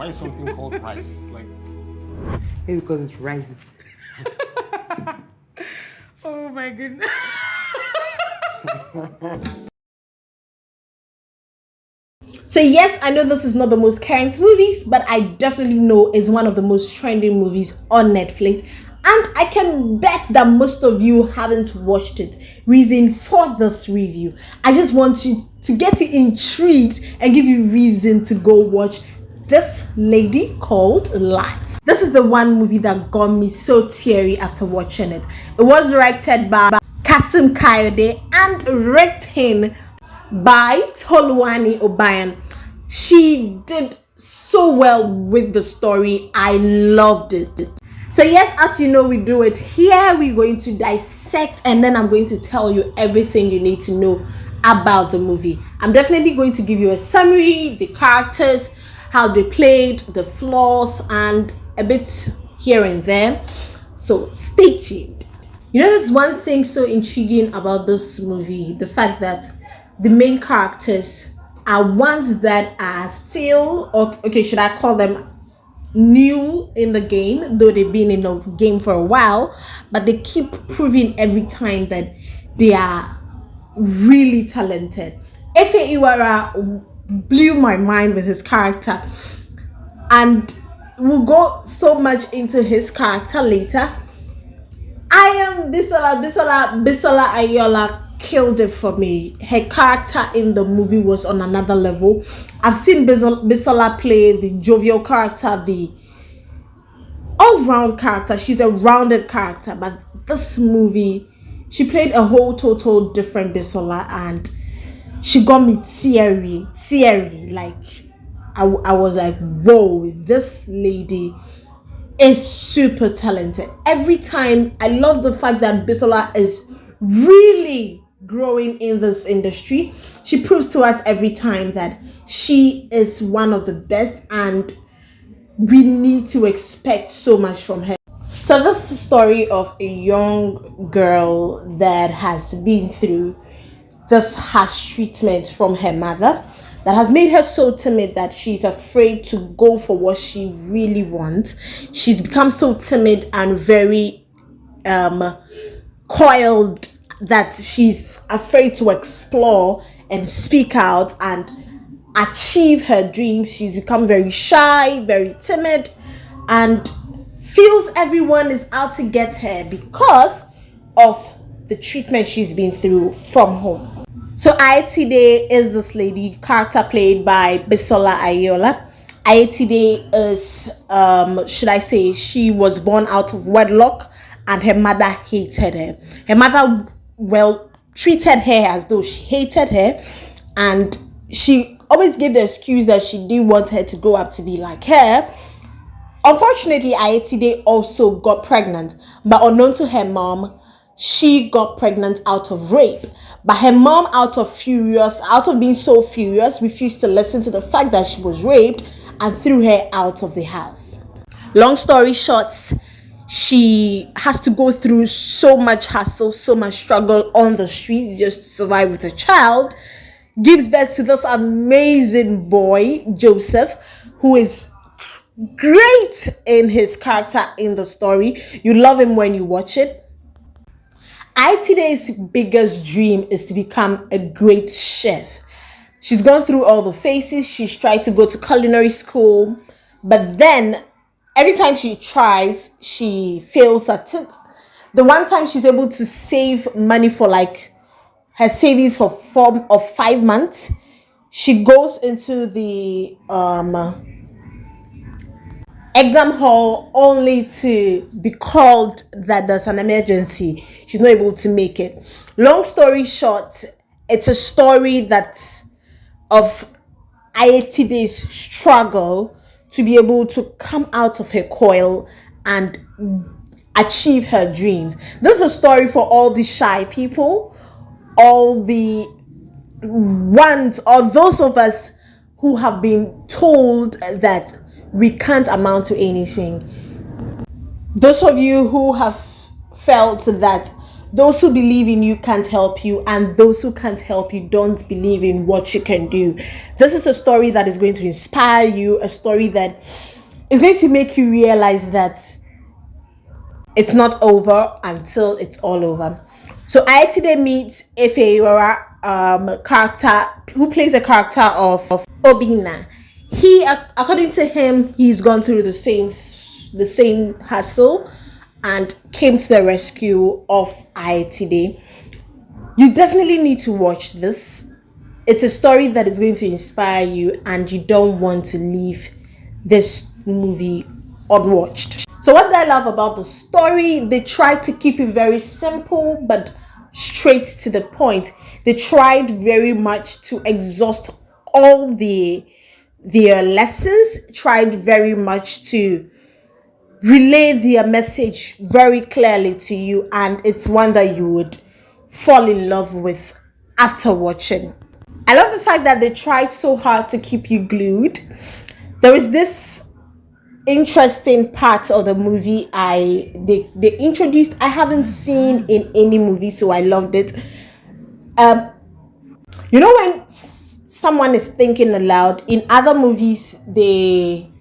Why something called rice? Like, Maybe because it's rice. Oh my goodness. So yes, I know this is not the most current movies, but I definitely know it's one of the most trending movies on Netflix. And I can bet that most of you haven't watched it. Reason for this review, I just want you to get you intrigued and give you reason to go watch This Lady Called Life. This is the one movie that got me so teary after watching it. It was directed by Kasum Kayode and written by Toluwani Obayan. She did so well with the story. I loved it. So yes, as you know, we do it here. We're going to dissect and then I'm going to tell you everything you need to know about the movie. I'm definitely going to give you a summary, the characters, how they played, the flaws, and a bit here and there. So stay tuned. You know, that's one thing so intriguing about this movie, the fact that the main characters are ones that are still, or okay, should I call them new in the game, though they've been in the game for a while, but they keep proving every time that they are really talented. Iwara blew my mind with his character, and we'll go so much into his character later. I am Bisola Aiyeola killed it for me. Her character in the movie was on another level. I've seen Bisola play the jovial character, the all-round character. She's a rounded character, but this movie, she played a whole total different Bisola, and she got me teary. Like I was like, whoa, this lady is super talented. Every time, I love the fact that Bisola is really growing in this industry. She proves to us every time that she is one of the best, and we need to expect so much from her. So this is a story of a young girl that has been through this harsh treatment from her mother that has made her so timid that she's afraid to go for what she really wants. She's become so timid and very coiled that she's afraid to explore and speak out and achieve her dreams. She's become very shy, very timid, and feels everyone is out to get her because of the treatment she's been through from home. So Aiyeola is this lady, character played by Bisola Aiyeola. Aiyeola is, should I say, she was born out of wedlock, and her mother hated her. Her mother, well, treated her as though she hated her, and she always gave the excuse that she didn't want her to grow up to be like her. Unfortunately, Aiyeola also got pregnant, but unknown to her mom, she got pregnant out of rape. But her mom, out of being so furious, refused to listen to the fact that she was raped and threw her out of the house. Long story short, she has to go through so much hassle, so much struggle on the streets just to survive with a child. Gives birth to this amazing boy, Joseph, who is great in his character in the story. You love him when you watch it. Aiyeola's biggest dream is to become a great chef. She's gone through all the phases. She's tried to go to culinary school, but then every time she tries, she fails at it. The one time she's able to save money for like her savings for 4 or 5 months, she goes into the exam hall only to be called that there's an emergency. She's not able to make it. Long story short, it's a story that of Aiyeola's struggle to be able to come out of her coil and achieve her dreams. This is a story for all the shy people, all the ones, or those of us who have been told that we can't amount to anything. Those of you who have felt that those who believe in you can't help you, and those who can't help you don't believe in what you can do. This is a story that is going to inspire you, a story that is going to make you realize that it's not over until it's all over. So I today meet Aiyeola, character who plays a character of Obinna. He, according to him, he's gone through the same hassle and came to the rescue of Aiyeola. You definitely need to watch this. It's a story that is going to inspire you, and you don't want to leave this movie unwatched. So what I love about the story, they tried to keep it very simple but straight to the point. They tried very much to exhaust all their lessons, tried very much to relay their message very clearly to you, and it's one that you would fall in love with after watching. I love the fact that they tried so hard to keep you glued. There is this interesting part of the movie they introduced, I haven't seen in any movie, so I loved it. You know, when someone is thinking aloud in other movies, they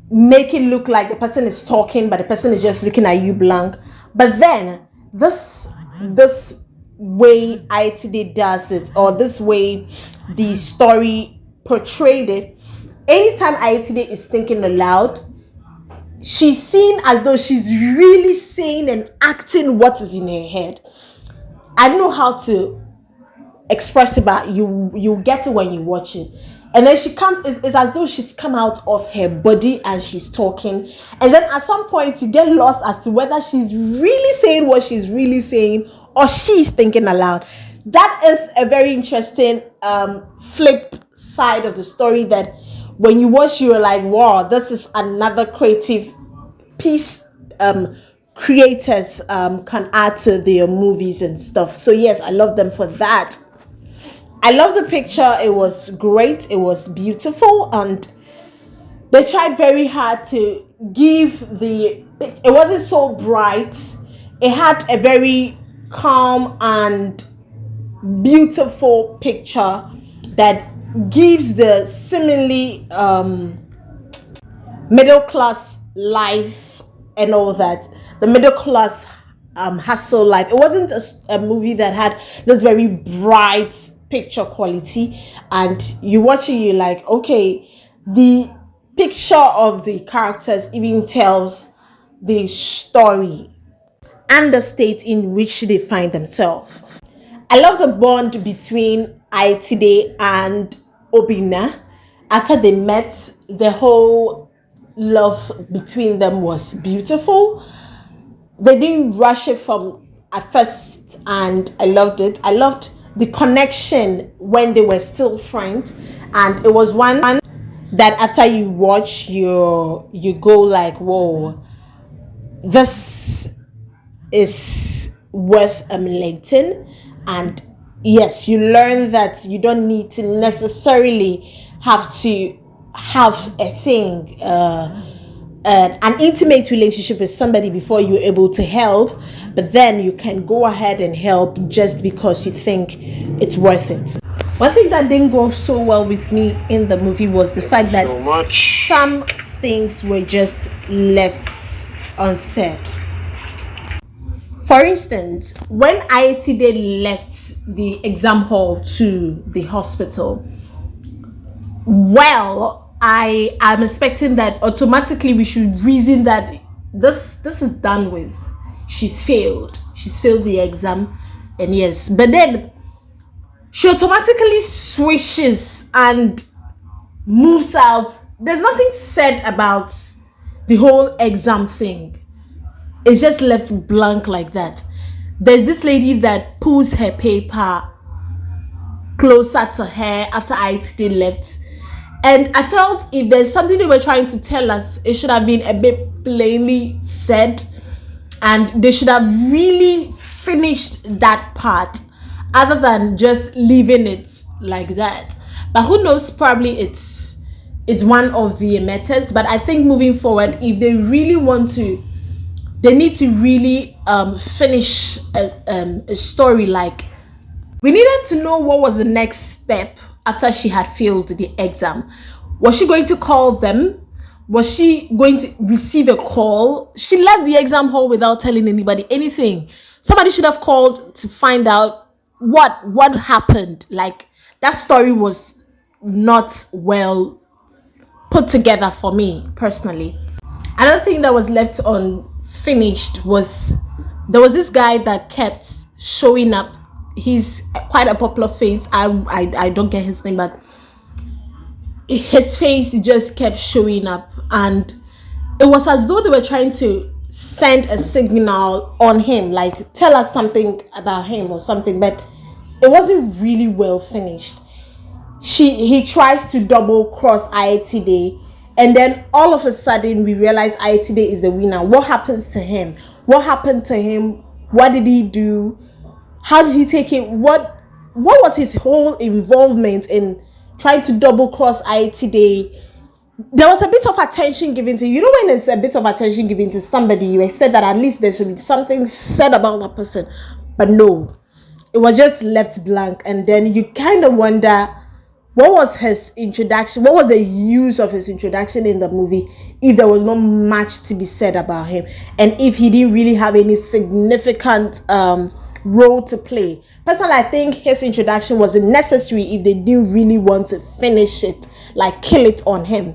make it look like the person is talking but the person is just looking at you blank. But then this way Aiyeola does it, or this way the story portrayed it, anytime Aiyeola is thinking aloud, she's seen as though she's really saying and acting what is in her head. I don't know how to express it, but you get it when you watch it. And then she comes, it's as though she's come out of her body and she's talking. And then at some point you get lost as to whether she's really saying what she's really saying or she's thinking aloud. That is a very interesting flip side of the story that when you watch, you're like, wow, this is another creative piece creators can add to their movies and stuff. So yes, I love them for that. I love the picture. It was great. It was beautiful, and they tried very hard to give it wasn't so bright. It had a very calm and beautiful picture that gives the seemingly middle class life and all that, the middle class hustle life. It wasn't a movie that had this very bright picture quality, and you watch it, you're like, okay, the picture of the characters even tells the story and the state in which they find themselves. I love the bond between Aiyeola and Obinna. After they met, the whole love between them was beautiful. They didn't rush it from at first, and I loved it. I loved the connection when they were still friends, and it was one that after you watch, you go like, whoa, this is worth emulating. And yes, you learn that you don't need to necessarily have to have a thing, an intimate relationship with somebody before you're able to help, but then you can go ahead and help just because you think it's worth it. One thing that didn't go so well with me in the movie was the fact that some things were just left unsaid. For instance, when Aiyeola left the exam hall to the hospital, well, I am expecting that automatically we should reason that this is done with. She's failed the exam, and yes, but then she automatically switches and moves out. There's nothing said about the whole exam thing. It's just left blank like that. There's this lady that pulls her paper closer to her after Aiyeola left. And I felt if there's something they were trying to tell us, it should have been a bit plainly said. And they should have really finished that part other than just leaving it like that. But who knows, probably it's one of the methods. But I think moving forward, if they really want to they need to really finish a story. Like, we needed to know what was the next step after she had failed the exam. Was she going to call them? Was she going to receive a call? She left the exam hall without telling anybody anything. Somebody should have called to find out what happened. Like, that story was not well put together for me personally. Another thing that was left unfinished was there was this guy that kept showing up. He's quite a popular face. I don't get his name, but his face just kept showing up, and it was as though they were trying to send a signal on him, like tell us something about him or something, but it wasn't really well finished. He tries to double cross Ayetide, and then all of a sudden we realize Ayetide is the winner. What happens to him? What happened to him? What did he do? How did he take it? What was his whole involvement in trying to double cross Ayetide? There was a bit of attention given to, when there's a bit of attention given to somebody, you expect that at least there should be something said about that person, but no, it was just left blank. And then you kind of wonder, what was his introduction? What was the use of his introduction in the movie if there was not much to be said about him, and if he didn't really have any significant role to play? Personally, I think his introduction wasn't necessary if they didn't really want to finish it, like kill it on him.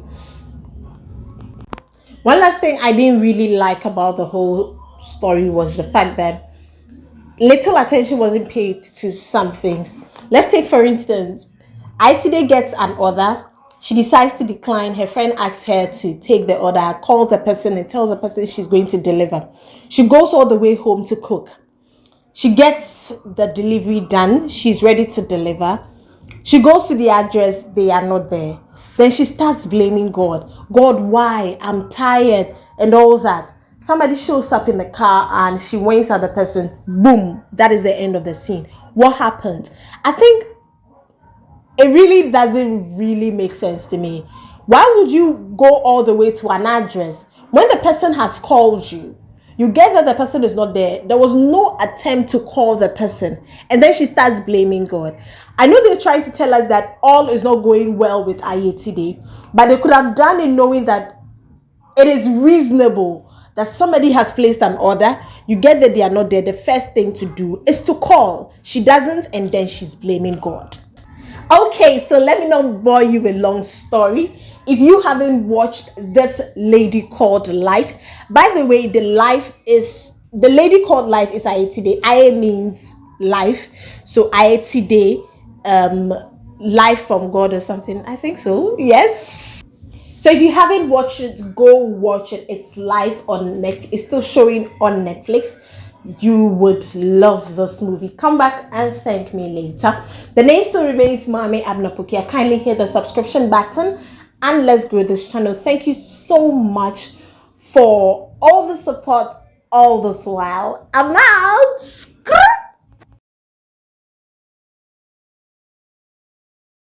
One last thing I didn't really like about the whole story was the fact that little attention wasn't paid to some things. Let's take, for instance, Aitide gets an order. She decides to decline. Her friend asks her to take the order, calls the person and tells the person she's going to deliver. She goes all the way home to cook. She gets the delivery done. She's ready to deliver. She goes to the address. They are not there. Then she starts blaming God. God, why? I'm tired and all that. Somebody shows up in the car and she winks at the person. Boom. That is the end of the scene. What happened? I think it really doesn't really make sense to me. Why would you go all the way to an address when the person has called you? You get that the person is not there. There was no attempt to call the person. And then she starts blaming God. I know they're trying to tell us that all is not going well with Ayetide, but they could have done it knowing that it is reasonable that somebody has placed an order. You get that they are not there. The first thing to do is to call. She doesn't, and then she's blaming God. Okay, so let me not bore you with a long story. If you haven't watched This Lady Called Life, by the way, the lady called Life is Ayetide. Aye means life, so Ayetide, life from God or something. I think so. Yes. So if you haven't watched it, go watch it. It's live on Netflix. It's still showing on Netflix. You would love this movie. Come back and thank me later. The name still remains Mami Abnapukia. Kindly hit the subscription button and let's grow this channel. Thank you so much for all the support all this while. I'm out.